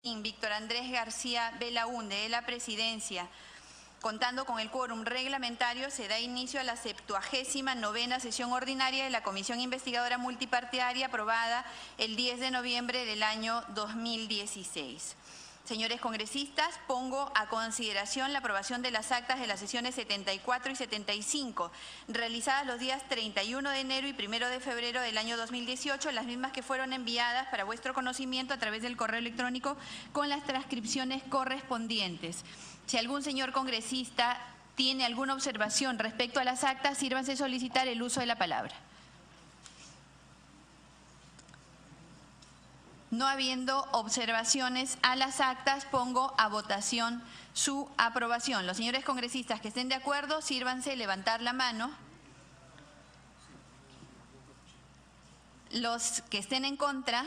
Víctor Andrés García Belaúnde, de la Presidencia, contando con el quórum reglamentario, se da inicio a la 79ª sesión ordinaria de la Comisión Investigadora Multipartidaria aprobada el 10 de noviembre del año 2016. Señores congresistas, pongo a consideración la aprobación de las actas de las sesiones 74 y 75, realizadas los días 31 de enero y 1 de febrero del año 2018, las mismas que fueron enviadas para vuestro conocimiento a través del correo electrónico con las transcripciones correspondientes. Si algún señor congresista tiene alguna observación respecto a las actas, sírvanse solicitar el uso de la palabra. No habiendo observaciones a las actas, pongo a votación su aprobación. Los señores congresistas que estén de acuerdo, sírvanse levantar la mano. Los que estén en contra,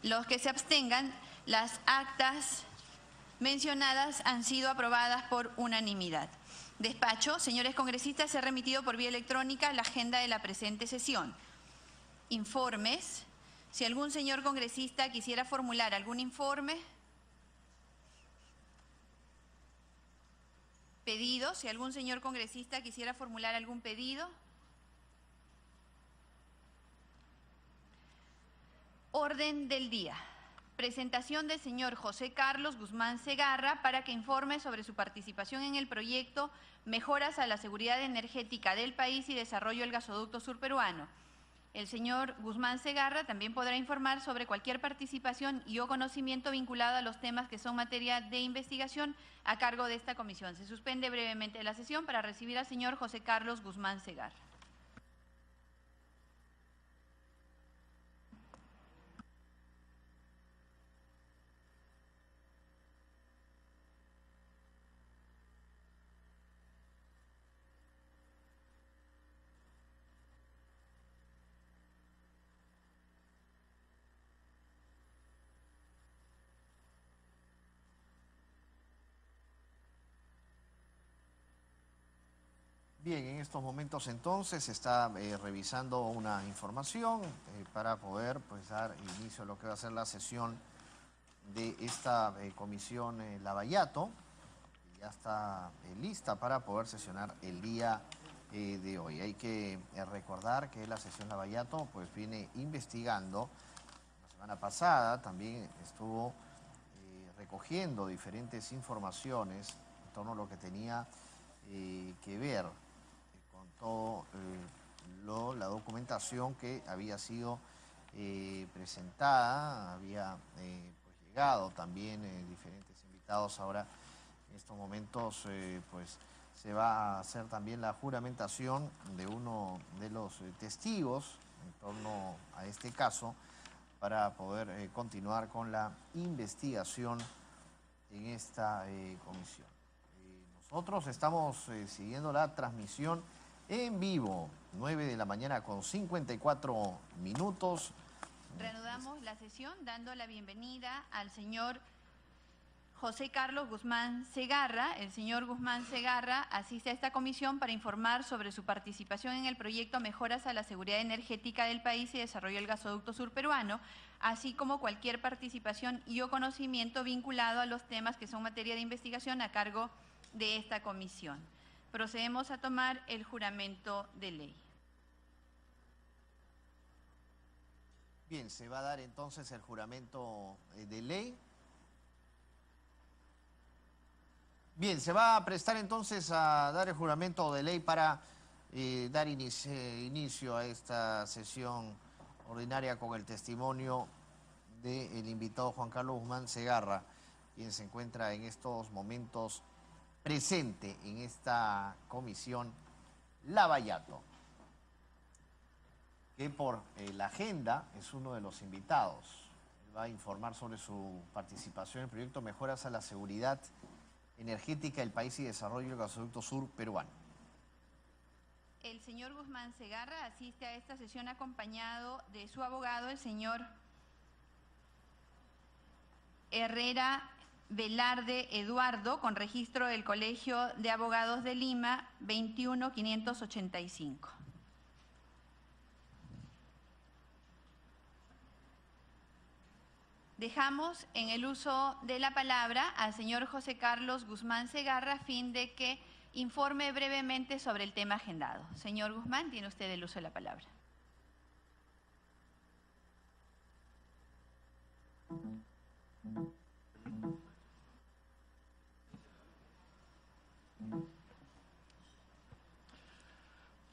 los que se abstengan, las actas mencionadas han sido aprobadas por unanimidad. Despacho, señores congresistas, se ha remitido por vía electrónica la agenda de la presente sesión. Informes. Si algún señor congresista quisiera formular algún informe. Pedido. Si algún señor congresista quisiera formular algún pedido. Orden del día. Presentación del señor José Carlos Guzmán Segarra para que informe sobre su participación en el proyecto Mejoras a la Seguridad Energética del País y Desarrollo del Gasoducto Surperuano. El señor Guzmán Segarra también podrá informar sobre cualquier participación y o conocimiento vinculado a los temas que son materia de investigación a cargo de esta comisión. Se suspende brevemente la sesión para recibir al señor José Carlos Guzmán Segarra. Bien, en estos momentos entonces se está revisando una información para poder dar inicio a lo que va a ser la sesión de esta comisión Lavallato. Ya está lista para poder sesionar el día de hoy. Hay que recordar que la sesión Lavallato viene investigando. La semana pasada también estuvo recogiendo diferentes informaciones en torno a lo que tenía que ver toda la documentación que había sido presentada, había llegado también diferentes invitados. Ahora en estos momentos se va a hacer también la juramentación de uno de los testigos en torno a este caso para poder continuar con la investigación en esta comisión. Nosotros estamos siguiendo la transmisión en vivo, 9 de la mañana con 54 minutos. Reanudamos la sesión dando la bienvenida al señor José Carlos Guzmán Segarra. El señor Guzmán Segarra asiste a esta comisión para informar sobre su participación en el proyecto Mejoras a la Seguridad Energética del País y Desarrollo del Gasoducto Surperuano, así como cualquier participación y o conocimiento vinculado a los temas que son materia de investigación a cargo de esta comisión. Procedemos a tomar el juramento de ley. Bien, se va a dar entonces el juramento de ley. Bien, se va a prestar entonces a dar el juramento de ley para dar inicio a esta sesión ordinaria con el testimonio del invitado Juan Carlos Guzmán Segarra, quien se encuentra en estos momentos presente en esta comisión Lavallato, que por la agenda es uno de los invitados. Él va a informar sobre su participación en el proyecto Mejoras a la Seguridad Energética del País y Desarrollo del Gasoducto Surperuano. El señor Guzmán Segarra asiste a esta sesión acompañado de su abogado, el señor Herrera Velarde Eduardo, con registro del Colegio de Abogados de Lima, 21585. Dejamos en el uso de la palabra al señor José Carlos Guzmán Segarra a fin de que informe brevemente sobre el tema agendado. Señor Guzmán, tiene usted el uso de la palabra.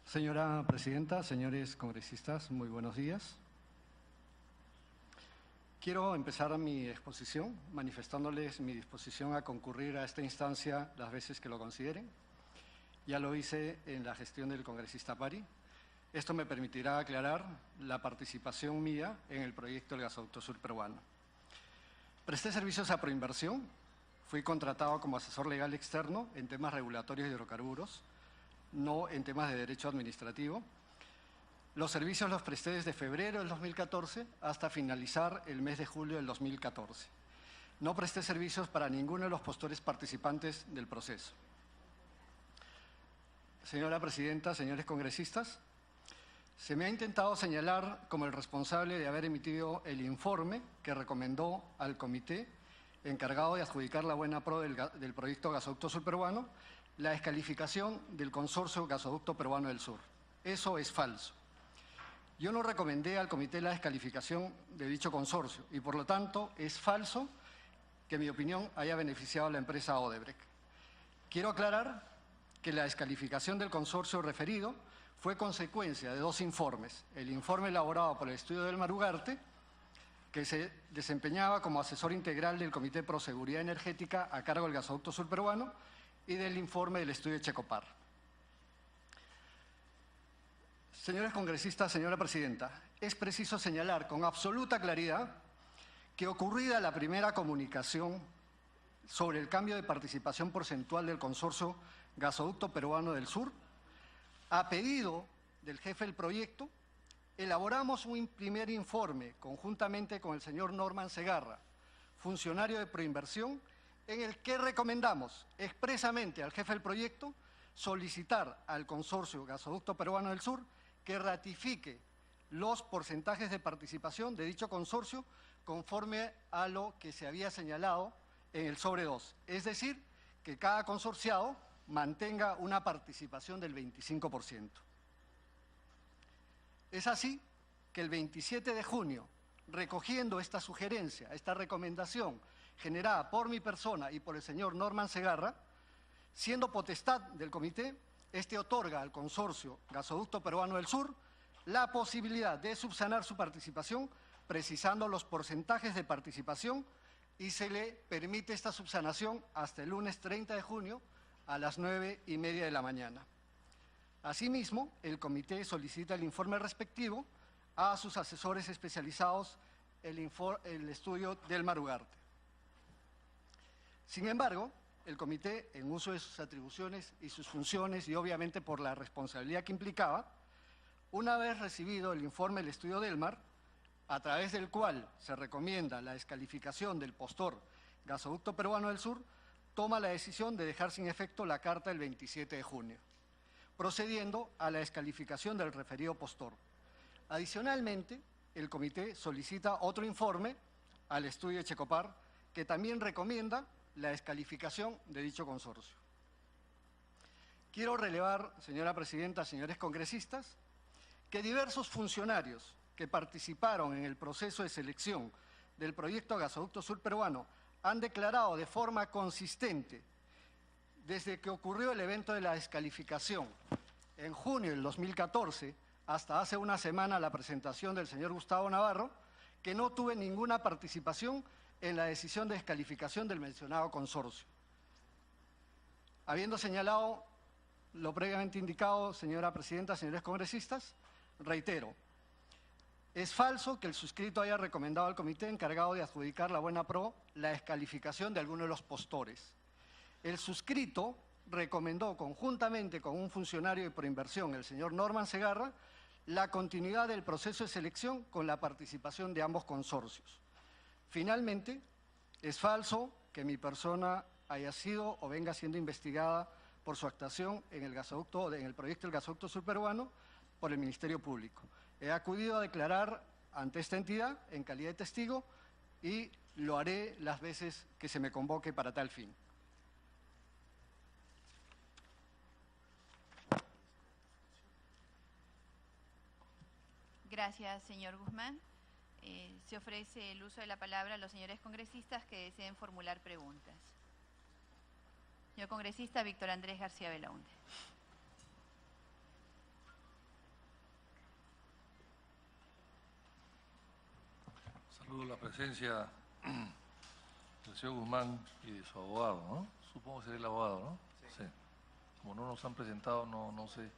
Señora Presidenta, señores congresistas, muy buenos días. Quiero empezar mi exposición manifestándoles mi disposición a concurrir a esta instancia las veces que lo consideren. Ya lo hice en la gestión del congresista Pari. Esto me permitirá aclarar la participación mía en el proyecto del gasoducto sur peruano. Presté servicios a Proinversión, fui contratado como asesor legal externo en temas regulatorios de hidrocarburos, no en temas de derecho administrativo. Los servicios los presté desde febrero del 2014 hasta finalizar el mes de julio del 2014. No presté servicios para ninguno de los postores participantes del proceso. Señora Presidenta, señores congresistas, se me ha intentado señalar como el responsable de haber emitido el informe que recomendó al comité encargado de adjudicar la buena pro del proyecto Gasoducto Sur Peruano la descalificación del consorcio Gasoducto Peruano del Sur. Eso es falso. Yo no recomendé al comité la descalificación de dicho consorcio y, por lo tanto, es falso que mi opinión haya beneficiado a la empresa Odebrecht. Quiero aclarar que la descalificación del consorcio referido fue consecuencia de dos informes. El informe elaborado por el estudio Delmar Ugarte, que se desempeñaba como asesor integral del Comité Pro Seguridad Energética a cargo del Gasoducto Sur Peruano, y del informe del estudio Checopar. Señores congresistas, señora Presidenta, es preciso señalar con absoluta claridad que ocurrida la primera comunicación sobre el cambio de participación porcentual del consorcio Gasoducto Peruano del Sur, a pedido del jefe del proyecto, elaboramos un primer informe conjuntamente con el señor Norman Segarra, funcionario de Proinversión, en el que recomendamos expresamente al jefe del proyecto solicitar al consorcio Gasoducto Peruano del Sur que ratifique los porcentajes de participación de dicho consorcio conforme a lo que se había señalado en el sobre 2, es decir, que cada consorciado mantenga una participación del 25%. Es así que el 27 de junio, recogiendo esta sugerencia, esta recomendación generada por mi persona y por el señor Norman Segarra, siendo potestad del comité, este otorga al consorcio Gasoducto Peruano del Sur la posibilidad de subsanar su participación, precisando los porcentajes de participación, y se le permite esta subsanación hasta el lunes 30 de junio a las 9:30 de la mañana. Asimismo, el comité solicita el informe respectivo a sus asesores especializados, el estudio Delmar Ugarte. Sin embargo, el comité, en uso de sus atribuciones y sus funciones y obviamente por la responsabilidad que implicaba, una vez recibido el informe del estudio Delmar, a través del cual se recomienda la descalificación del postor Gasoducto Peruano del Sur, toma la decisión de dejar sin efecto la carta del 27 de junio, procediendo a la descalificación del referido postor. Adicionalmente, el comité solicita otro informe al estudio Checopar, que también recomienda la descalificación de dicho consorcio. Quiero relevar, señora Presidenta, señores congresistas, que diversos funcionarios que participaron en el proceso de selección del proyecto Gasoducto Sur Peruano han declarado de forma consistente, desde que ocurrió el evento de la descalificación en junio del 2014 hasta hace una semana la presentación del señor Gustavo Navarro, que no tuve ninguna participación en la decisión de descalificación del mencionado consorcio. Habiendo señalado lo previamente indicado, señora Presidenta, señores congresistas, reitero, es falso que el suscrito haya recomendado al comité encargado de adjudicar la buena pro la descalificación de alguno de los postores. El suscrito recomendó conjuntamente con un funcionario de Proinversión, el señor Norman Segarra, la continuidad del proceso de selección con la participación de ambos consorcios. Finalmente, es falso que mi persona haya sido o venga siendo investigada por su actuación en el proyecto del Gasoducto Sur Peruano por el Ministerio Público. He acudido a declarar ante esta entidad en calidad de testigo y lo haré las veces que se me convoque para tal fin. Gracias, señor Guzmán. Se ofrece el uso de la palabra a los señores congresistas que deseen formular preguntas. Señor congresista Víctor Andrés García Belaúnde. Saludo la presencia del señor Guzmán y de su abogado, ¿no? Supongo que será el abogado, ¿no? Sí. Como no nos han presentado, no sé.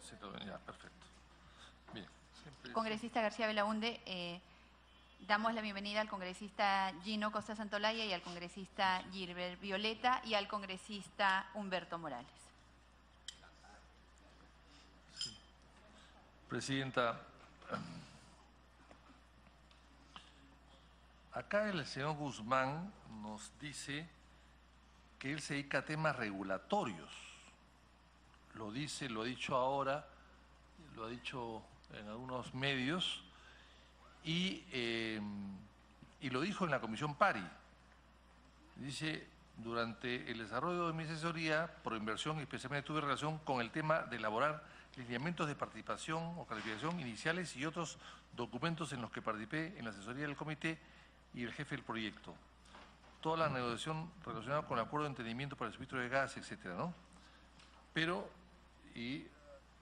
Sí, ya, perfecto. Bien. Congresista García Belaúnde, damos la bienvenida al congresista Gino Costa Santolaya y al congresista Gilbert Violeta y al congresista Humberto Morales. Sí. Presidenta, acá el señor Guzmán nos dice que él se dedica a temas regulatorios. Lo dice, lo ha dicho ahora, lo ha dicho en algunos medios y lo dijo en la Comisión PARI. Dice, durante el desarrollo de mi asesoría por inversión, especialmente tuve relación con el tema de elaborar lineamientos de participación o calificación iniciales y otros documentos en los que participé en la asesoría del comité y el jefe del proyecto. Toda la negociación relacionada con el acuerdo de entendimiento para el suministro de gas, etcétera, ¿no? Pero, y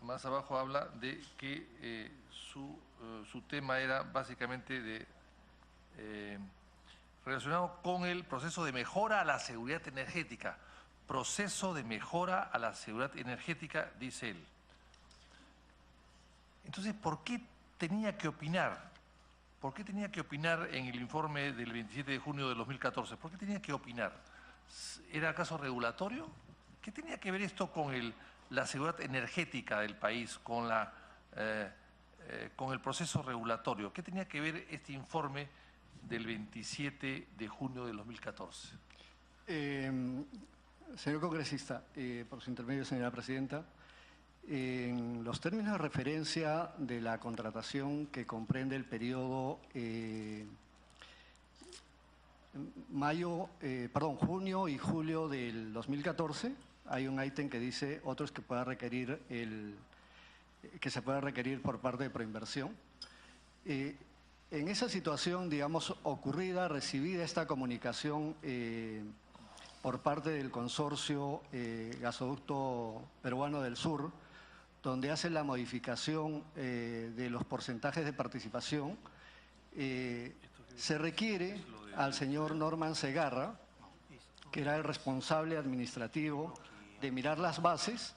más abajo habla de que su tema era básicamente relacionado con el proceso de mejora a la seguridad energética. Proceso de mejora a la seguridad energética, dice él. Entonces, ¿por qué tenía que opinar? ¿Por qué tenía que opinar en el informe del 27 de junio de 2014? ¿Por qué tenía que opinar? ¿Era acaso regulatorio? ¿Qué tenía que ver esto con la seguridad energética del país, con el proceso regulatorio? ¿Qué tenía que ver este informe del 27 de junio de 2014? Señor congresista, por su intermedio, señora presidenta, en los términos de referencia de la contratación que comprende el periodo junio y julio del 2014, hay un ítem que dice otros que pueda requerir que se pueda requerir por parte de Proinversión. En esa situación, digamos, ocurrida, recibida esta comunicación por parte del consorcio Gasoducto Peruano del Sur, donde hace la modificación de los porcentajes de participación, se requiere al señor Norman Segarra, que era el responsable administrativo de mirar las bases,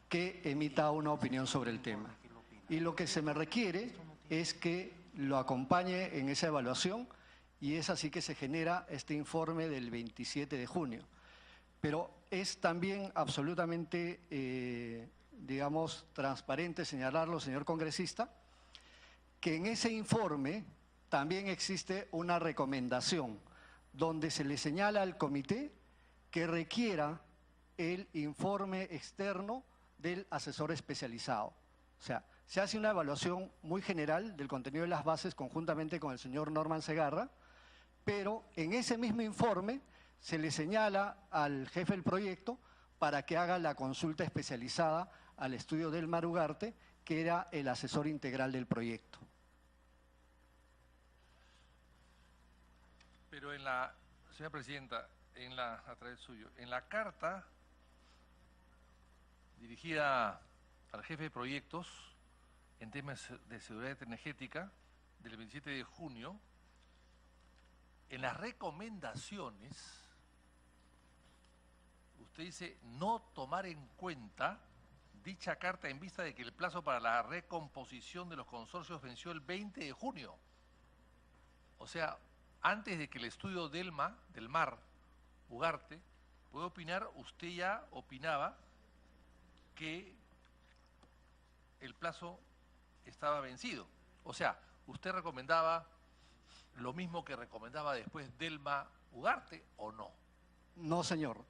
que emita una opinión sobre el tema. Y lo que se me requiere es que lo acompañe en esa evaluación y es así que se genera este informe del 27 de junio. Pero es también absolutamente, digamos, transparente señalarlo, señor congresista, que en ese informe también existe una recomendación donde se le señala al comité que requiera el informe externo del asesor especializado. O sea, se hace una evaluación muy general del contenido de las bases conjuntamente con el señor Norman Segarra, pero en ese mismo informe se le señala al jefe del proyecto para que haga la consulta especializada al estudio del Delmar Ugarte, que era el asesor integral del proyecto. Pero señora presidenta, a través suyo, en la carta dirigida al jefe de proyectos en temas de seguridad energética del 27 de junio, en las recomendaciones, usted dice no tomar en cuenta dicha carta en vista de que el plazo para la recomposición de los consorcios venció el 20 de junio. O sea, antes de que el estudio Delmar Ugarte pueda opinar, usted ya opinaba que el plazo estaba vencido. O sea, usted recomendaba lo mismo que recomendaba después Delmar Ugarte, ¿o no? No, señor.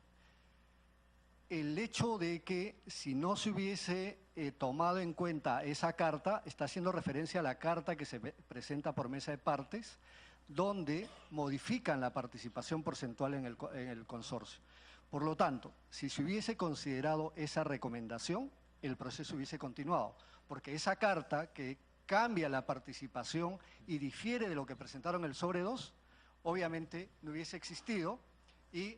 El hecho de que si no se hubiese tomado en cuenta esa carta, está haciendo referencia a la carta que se presenta por mesa de partes, donde modifican la participación porcentual en el consorcio. Por lo tanto, si se hubiese considerado esa recomendación, el proceso hubiese continuado, porque esa carta que cambia la participación y difiere de lo que presentaron el sobre 2, obviamente no hubiese existido y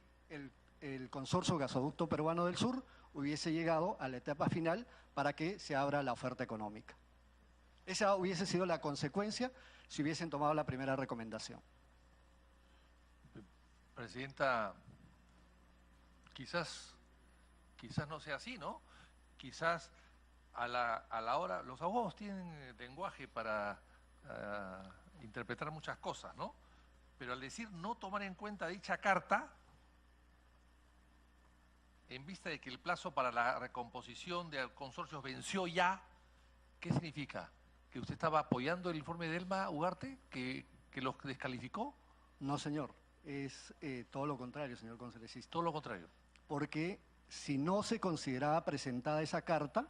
el consorcio Gasoducto Peruano del Sur hubiese llegado a la etapa final para que se abra la oferta económica. Esa hubiese sido la consecuencia si hubiesen tomado la primera recomendación. Presidenta, quizás no sea así, ¿no? Quizás a la hora, los abogados tienen lenguaje para interpretar muchas cosas, ¿no? Pero al decir no tomar en cuenta dicha carta, en vista de que el plazo para la recomposición de consorcios venció ya, ¿qué significa? ¿Que usted estaba apoyando el informe de Elma Ugarte, que los descalificó? No, señor. Es todo lo contrario, señor congresista. Todo lo contrario. Porque si no se consideraba presentada esa carta,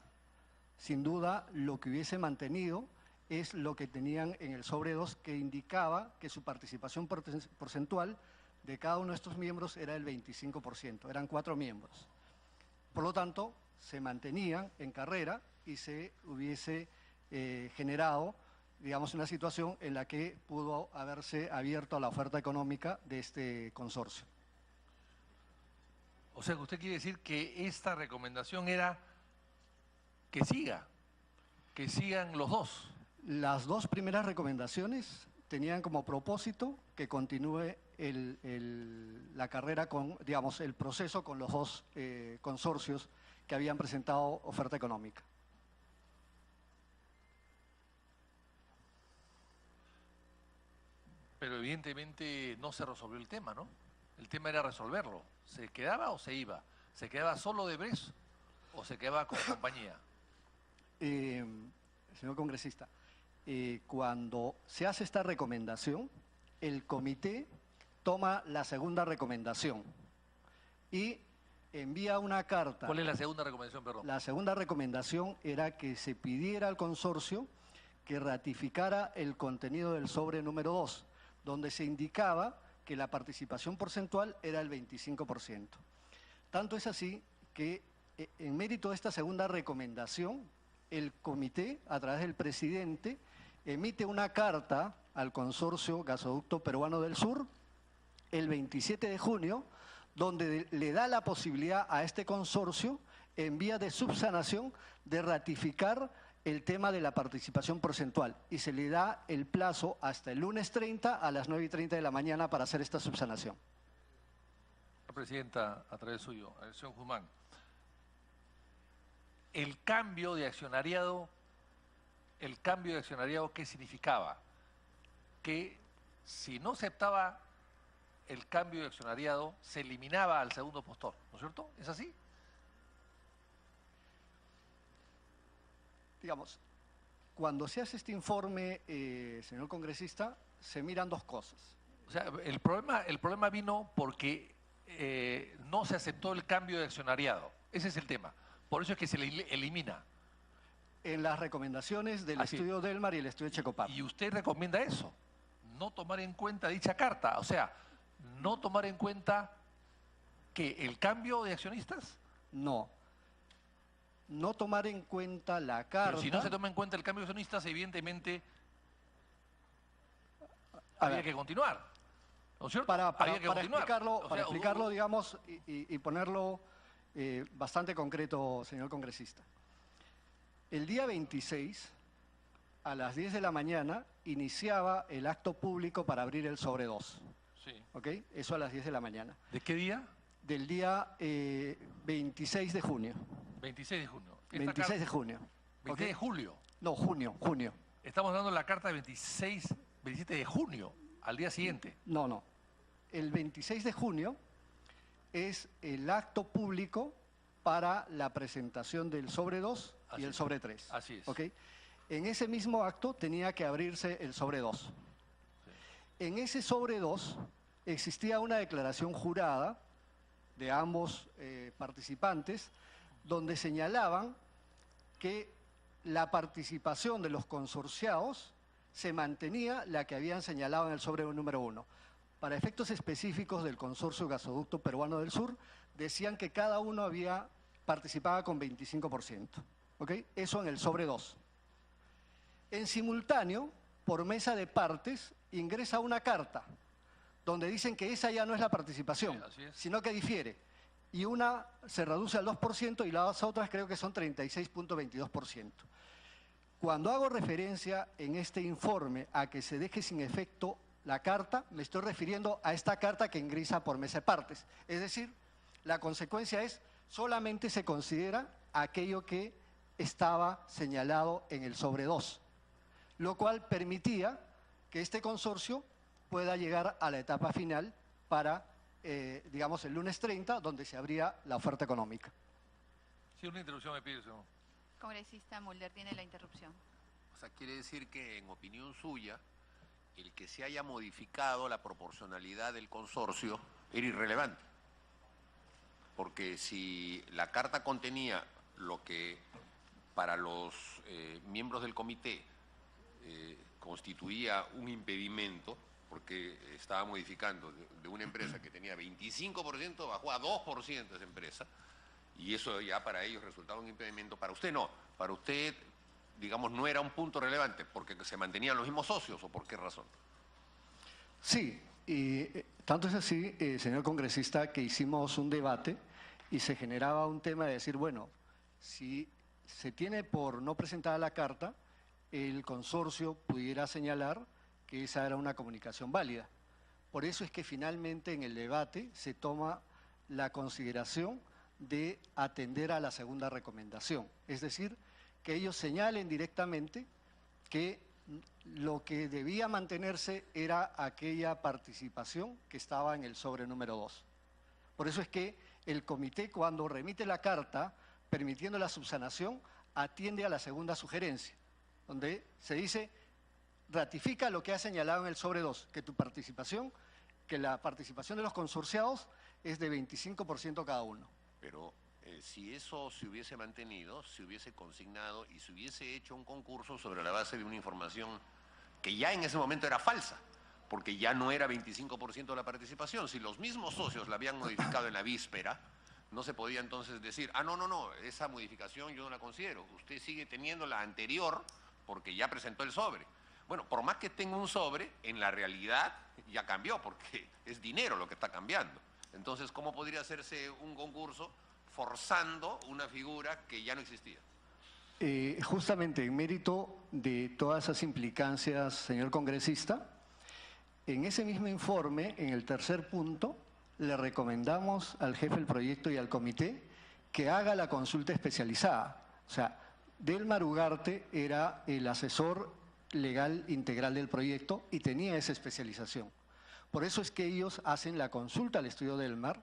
sin duda lo que hubiese mantenido es lo que tenían en el sobre 2, que indicaba que su participación porcentual de cada uno de estos miembros era el 25%, eran 4 miembros. Por lo tanto, se mantenían en carrera y se hubiese generado, digamos, una situación en la que pudo haberse abierto a la oferta económica de este consorcio. O sea, que usted quiere decir que esta recomendación era que sigan los dos. Las dos primeras recomendaciones tenían como propósito que continúe la carrera con, digamos, el proceso con los dos consorcios que habían presentado oferta económica. Pero evidentemente no se resolvió el tema, ¿no? El tema era resolverlo. ¿Se quedaba o se iba? ¿Se quedaba solo de Bres o se quedaba con compañía? Señor congresista, cuando se hace esta recomendación, el comité toma la segunda recomendación y envía una carta. ¿Cuál es la segunda recomendación, perdón? La segunda recomendación era que se pidiera al consorcio que ratificara el contenido del sobre número 2, donde se indicaba que la participación porcentual era el 25%. Tanto es así que en mérito de esta segunda recomendación, el comité, a través del presidente, emite una carta al consorcio Gasoducto Peruano del Sur el 27 de junio, donde le da la posibilidad a este consorcio, en vía de subsanación, de ratificar el tema de la participación porcentual y se le da el plazo hasta el lunes 30 a las 9:30 de la mañana para hacer esta subsanación. Presidenta, a través suyo, señor Guzmán, el cambio de accionariado, ¿qué significaba? Que si no aceptaba el cambio de accionariado, se eliminaba al segundo postor, ¿no es cierto? ¿Es así? Digamos, cuando se hace este informe, señor congresista, se miran dos cosas. O sea, el problema vino porque no se aceptó el cambio de accionariado. Ese es el tema. Por eso es que se le elimina. En las recomendaciones del estudio Delmar y el estudio Checopar. Y usted recomienda eso, no tomar en cuenta dicha carta. O sea, no tomar en cuenta que el cambio de accionistas. No tomar en cuenta la carta. Pero si no se toma en cuenta el cambio de accionistas, evidentemente había que continuar, ¿no es cierto? Para continuar. explicarlo, digamos, y ponerlo bastante concreto, señor congresista. El día 26, a las 10 de la mañana, iniciaba el acto público para abrir el sobre 2. Sí. ¿Ok? Eso a las 10 de la mañana. ¿De qué día? Del día 26 de junio. 26 de junio. 26 de junio. 26 de julio. No, junio. Estamos dando la carta del 27 de junio, al día siguiente. No. El 26 de junio es el acto público para la presentación del sobre 2 y el sobre 3. Así es. ¿Ok? En ese mismo acto tenía que abrirse el sobre 2. Sí. En ese sobre 2 existía una declaración jurada de ambos participantes, donde señalaban que la participación de los consorciados se mantenía la que habían señalado en el sobre número 1. Para efectos específicos del Consorcio Gasoducto Peruano del Sur, decían que cada uno participaba con 25%. ¿Ok? Eso en el sobre 2. En simultáneo, por mesa de partes, ingresa una carta donde dicen que esa ya no es la participación, sino que difiere. Y una se reduce al 2% y las otras creo que son 36.22%. Cuando hago referencia en este informe a que se deje sin efecto la carta, me estoy refiriendo a esta carta que ingresa por mesa de partes. Es decir, la consecuencia es solamente se considera aquello que estaba señalado en el sobre 2, lo cual permitía que este consorcio pueda llegar a la etapa final para, digamos, el lunes 30, donde se abría la oferta económica. Sí, una interrupción me pide, señor. Congresista Mulder tiene la interrupción. O sea, quiere decir que, en opinión suya, el que se haya modificado la proporcionalidad del consorcio era irrelevante. Porque si la carta contenía lo que para los miembros del comité constituía un impedimento, porque estaba modificando de una empresa que tenía 25%, bajó a 2% esa empresa, y eso ya para ellos resultaba un impedimento. Para usted no, para usted, digamos, no era un punto relevante, porque se mantenían los mismos socios, ¿o por qué razón? Sí, y tanto es así, señor congresista, que hicimos un debate y se generaba un tema de decir, bueno, si se tiene por no presentada la carta, el consorcio pudiera señalar que esa era una comunicación válida. Por eso es que finalmente en el debate se toma la consideración de atender a la segunda recomendación. Es decir, que ellos señalen directamente que lo que debía mantenerse era aquella participación que estaba en el sobre número 2. Por eso es que el comité, cuando remite la carta permitiendo la subsanación, atiende a la segunda sugerencia, donde se dice, ratifica lo que ha señalado en el sobre 2, que la participación de los consorciados es de 25% cada uno. Pero si eso se hubiese mantenido, se hubiese consignado y se hubiese hecho un concurso sobre la base de una información que ya en ese momento era falsa, porque ya no era 25% de la participación. Si los mismos socios la habían modificado en la víspera, no se podía entonces decir, no, esa modificación yo no la considero, usted sigue teniendo la anterior porque ya presentó el sobre. Bueno, por más que tenga un sobre, en la realidad ya cambió, porque es dinero lo que está cambiando. Entonces, ¿cómo podría hacerse un concurso forzando una figura que ya no existía? Justamente en mérito de todas esas implicancias, señor congresista, en ese mismo informe, en el tercer punto, le recomendamos al jefe del proyecto y al comité que haga la consulta especializada. O sea, Delmar Ugarte era el asesor legal integral del proyecto y tenía esa especialización. Por eso es que ellos hacen la consulta al estudio Delmar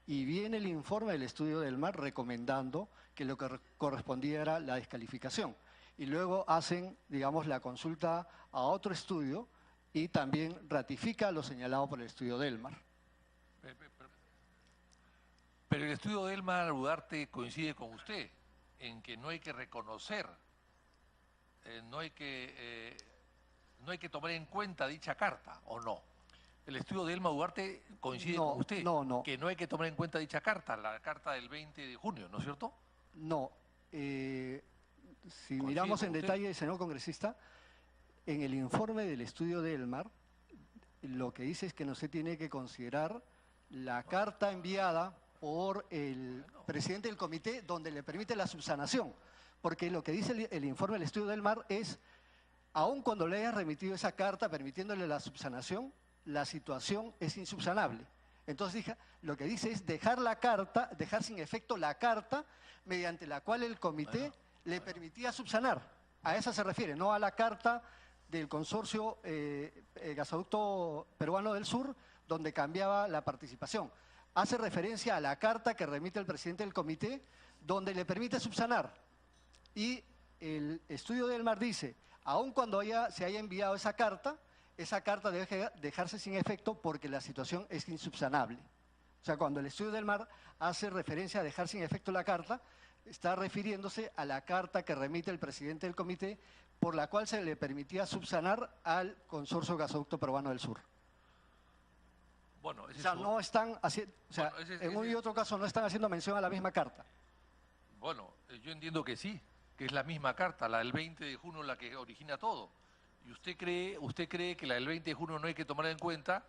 y viene el informe del estudio Delmar recomendando que lo que correspondía era la descalificación. Y luego hacen, digamos, la consulta a otro estudio y también ratifica lo señalado por el estudio Delmar. Pero el estudio de Delmar Ugarte coincide con usted en que no hay que reconocer, no hay que tomar en cuenta dicha carta, ¿o no? El estudio de Delmar Ugarte coincide con usted, que no hay que tomar en cuenta dicha carta, la carta del 20 de junio, ¿no es cierto? No. Si miramos en detalle, señor congresista, en el informe del estudio de Delmar, lo que dice es que no se tiene que considerar la carta enviada por el presidente del comité donde le permite la subsanación, porque lo que dice el informe del estudio Delmar es, aun cuando le haya remitido esa carta permitiéndole la subsanación, la situación es insubsanable. Entonces lo que dice es dejar sin efecto la carta mediante la cual el comité le permitía subsanar. A esa se refiere, no a la carta del consorcio Gasoducto Peruano del Sur, donde cambiaba la participación. Hace referencia a la carta que remite el presidente del comité, donde le permite subsanar. Y el estudio del Delmar dice, aun cuando se haya enviado esa carta debe dejarse sin efecto porque la situación es insubsanable. O sea, cuando el estudio del Delmar hace referencia a dejar sin efecto la carta, está refiriéndose a la carta que remite el presidente del comité por la cual se le permitía subsanar al Consorcio Gasoducto Peruano del Sur. Bueno, O sea, no están haciendo, o sea, Bueno, en un y otro caso no están haciendo mención a la misma carta. Bueno, yo entiendo que sí, que es la misma carta, la del 20 de junio la que origina todo. ¿Y usted cree que la del 20 de junio no hay que tomar en cuenta?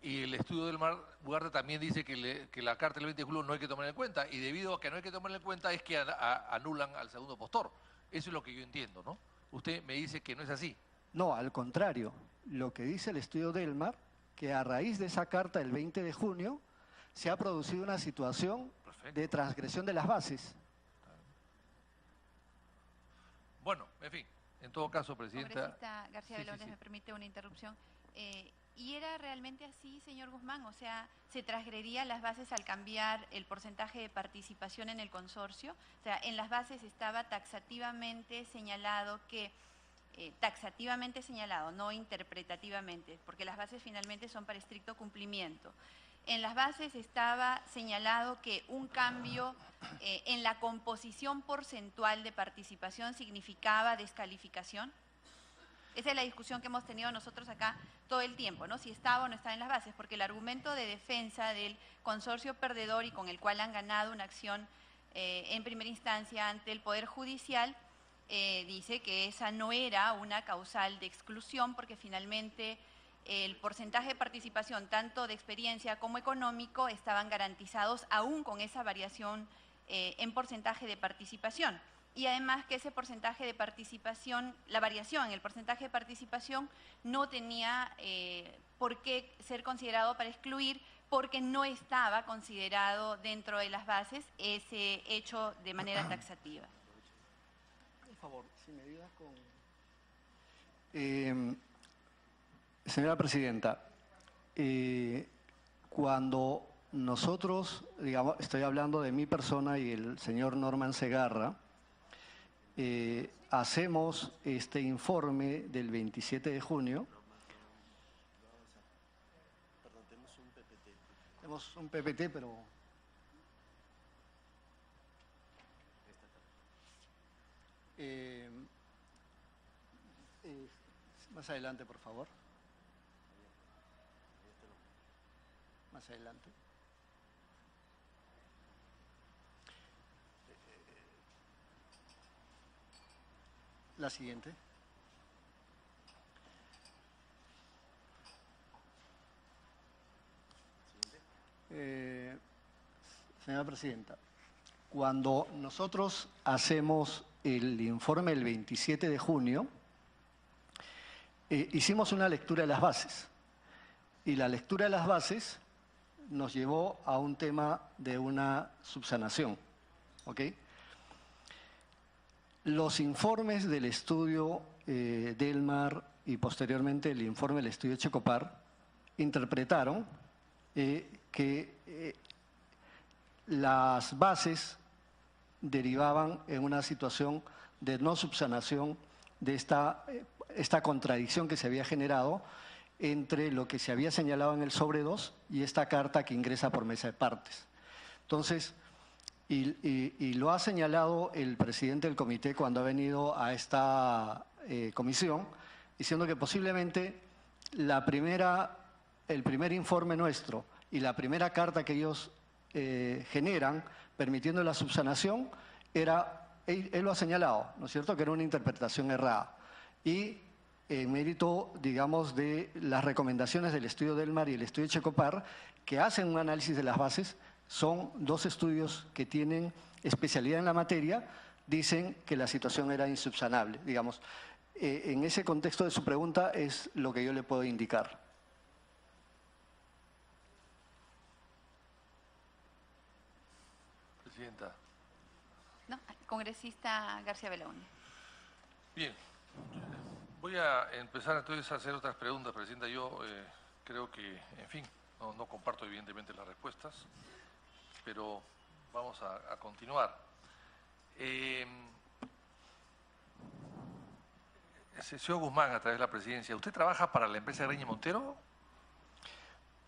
Y el estudio del mar Ugarte también dice que la carta del 20 de julio no hay que tomar en cuenta. Y debido a que no hay que tomar en cuenta es que anulan al segundo postor. Eso es lo que yo entiendo, ¿no? Usted me dice que no es así. No, al contrario. Lo que dice el estudio del mar, que a raíz de esa carta del 20 de junio se ha producido una situación Perfecto. de transgresión de las bases. Bueno, en fin, en todo caso, Presidenta... Congresista García Sí, Belones, sí. me permite una interrupción. ¿Y era realmente así, señor Guzmán? O sea, ¿se transgredía las bases al cambiar el porcentaje de participación en el consorcio? O sea, en las bases estaba taxativamente señalado que, no interpretativamente, porque las bases finalmente son para estricto cumplimiento. En las bases estaba señalado que un cambio en la composición porcentual de participación significaba descalificación. Esa es la discusión que hemos tenido nosotros acá todo el tiempo, ¿no? Si estaba o no estaba en las bases, porque el argumento de defensa del consorcio perdedor y con el cual han ganado una acción en primera instancia ante el Poder Judicial, dice que esa no era una causal de exclusión, porque finalmente el porcentaje de participación, tanto de experiencia como económico, estaban garantizados aún con esa variación en porcentaje de participación. Y además que ese porcentaje de participación, la variación en el porcentaje de participación no tenía por qué ser considerado para excluir, porque no estaba considerado dentro de las bases ese hecho de manera taxativa. Por favor, si me ayudas con... Señora Presidenta, cuando nosotros, digamos, estoy hablando de mi persona y el señor Norman Segarra, hacemos este informe del 27 de junio. Perdón, tenemos un PPT. Tenemos un PPT, pero... más adelante, por favor. Más adelante. La siguiente. Señora Presidenta, cuando nosotros hacemos el informe el 27 de junio, hicimos una lectura de las bases. Y la lectura de las bases nos llevó a un tema de una subsanación. ¿Ok? Los informes del estudio Delmar y posteriormente el informe del estudio Checopar interpretaron que las bases derivaban en una situación de no subsanación de esta contradicción que se había generado entre lo que se había señalado en el sobre 2 y esta carta que ingresa por mesa de partes. Entonces, y lo ha señalado el presidente del comité cuando ha venido a esta comisión, diciendo que posiblemente el primer informe nuestro y la primera carta que ellos generan, permitiendo la subsanación, él lo ha señalado, ¿no es cierto?, que era una interpretación errada. Y en mérito, digamos, de las recomendaciones del estudio Delmar y el estudio Checopar, que hacen un análisis de las bases, son dos estudios que tienen especialidad en la materia, dicen que la situación era insubsanable, digamos. En ese contexto de su pregunta es lo que yo le puedo indicar. Presidenta. No, congresista García Belones. Bien. Voy a empezar entonces a hacer otras preguntas, Presidenta. Yo creo que, en fin, no comparto evidentemente las respuestas, pero vamos a continuar. Señor Guzmán, a través de la Presidencia, ¿usted trabaja para la empresa Graña y Montero?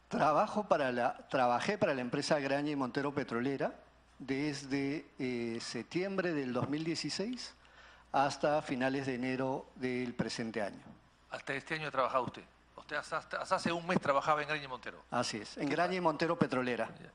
Trabajé para la empresa Graña y Montero Petrolera desde septiembre del 2016 hasta finales de enero del presente año. Hasta este año ha trabajado usted. Usted hasta hace un mes trabajaba en Graña y Montero. Así es, en Graña y Montero Petrolera. Ya.